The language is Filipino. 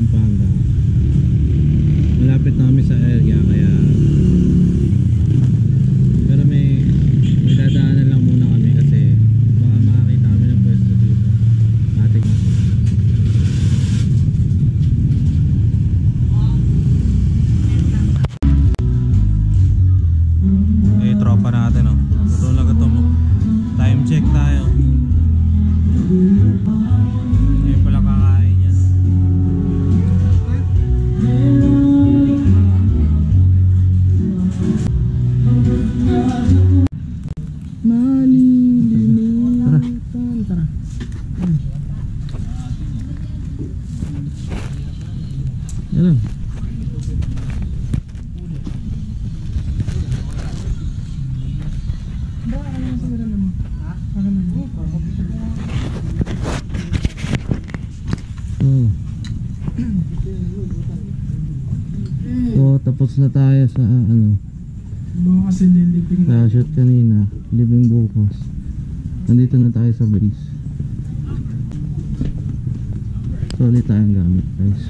Pampanga. Malapit na kami sa area kaya pero may dadaanan lang muna kami kasi baka makakita kami ng pwesto dito. Ating tropa natin, oh. Gutom mo. Time check tayo. Ngayon pala kakain yan. Malilimutan. Tara. Yan. So tapos na tayo sa Kasi liliping sa shoot kanina, living bukas. Nandito na tayo sa base. So ulit tayong gamit guys.